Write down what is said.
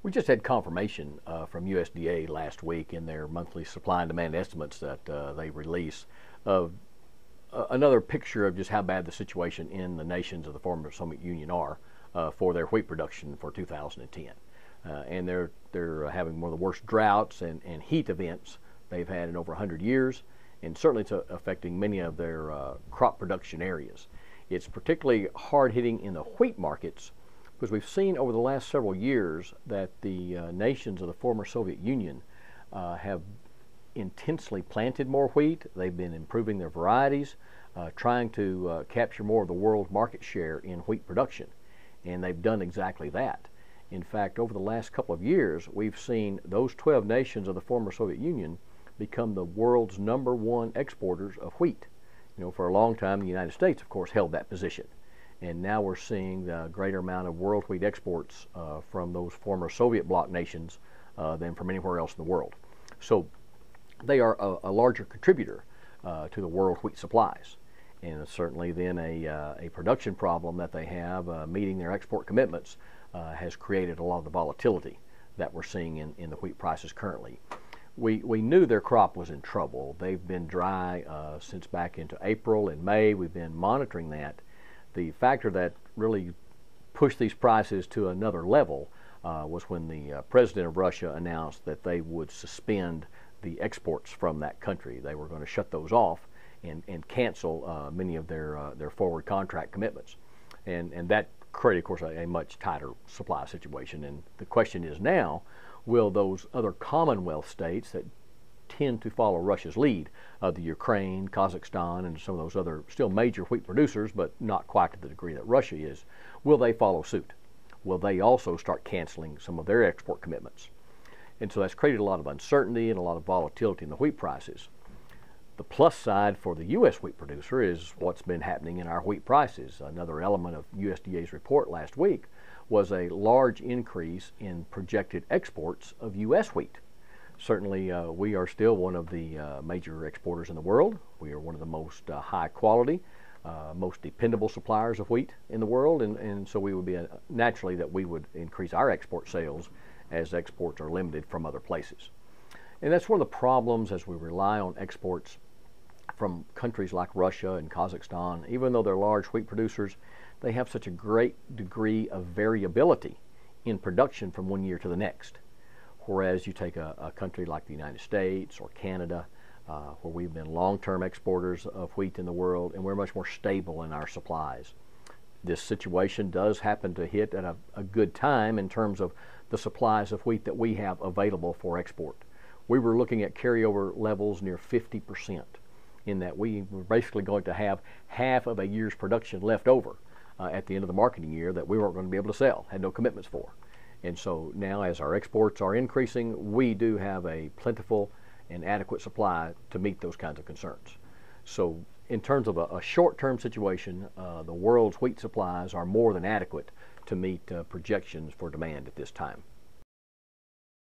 We just had confirmation from USDA last week in their monthly supply and demand estimates that they release of another picture of just how bad the situation in the nations of the former Soviet Union are for their wheat production for 2010. And they're having one of the worst droughts and heat events they've had in over 100 years, and certainly it's affecting many of their crop production areas. It's particularly hard hitting in the wheat markets, because we've seen over the last several years that the nations of the former Soviet Union have intensely planted more wheat. They've been improving their varieties, trying to capture more of the world market share in wheat production, and they've done exactly that. In fact, over the last couple of years, we've seen those 12 nations of the former Soviet Union become the world's #1 exporters of wheat. You know, for a long time, the United States, of course, held that position. And now we're seeing the greater amount of world wheat exports from those former Soviet bloc nations than from anywhere else in the world. So they are a larger contributor to the world wheat supplies. And certainly then a production problem that they have meeting their export commitments has created a lot of the volatility that we're seeing in the wheat prices currently. We knew their crop was in trouble. They've been dry since back into April and May. We've been monitoring that. The factor that really pushed these prices to another level was when the president of Russia announced that they would suspend the exports from that country. They were going to shut those off and cancel many of their forward contract commitments. And that created, of course, a much tighter supply situation. And the question is now, will those other Commonwealth states that tend to follow Russia's lead, the Ukraine, Kazakhstan, and some of those other still major wheat producers, but not quite to the degree that Russia is, will they follow suit? Will they also start canceling some of their export commitments? And so that's created a lot of uncertainty and a lot of volatility in the wheat prices. The plus side for the U.S. wheat producer is what's been happening in our wheat prices. Another element of USDA's report last week was a large increase in projected exports of U.S. wheat. Certainly, we are still one of the major exporters in the world. We are one of the most high quality, most dependable suppliers of wheat in the world, and so we would be naturally that we would increase our export sales as exports are limited from other places. And that's one of the problems as we rely on exports from countries like Russia and Kazakhstan. Even though they're large wheat producers, they have such a great degree of variability in production from one year to the next. Whereas you take a country like the United States or Canada, where we've been long-term exporters of wheat in the world, and we're much more stable in our supplies. This situation does happen to hit at a good time in terms of the supplies of wheat that we have available for export. We were looking at carryover levels near 50%, in that we were basically going to have half of a year's production left over at the end of the marketing year that we weren't going to be able to sell, had no commitments for. And so now as our exports are increasing, we do have a plentiful and adequate supply to meet those kinds of concerns. So in terms of a short-term situation, the world's wheat supplies are more than adequate to meet projections for demand at this time.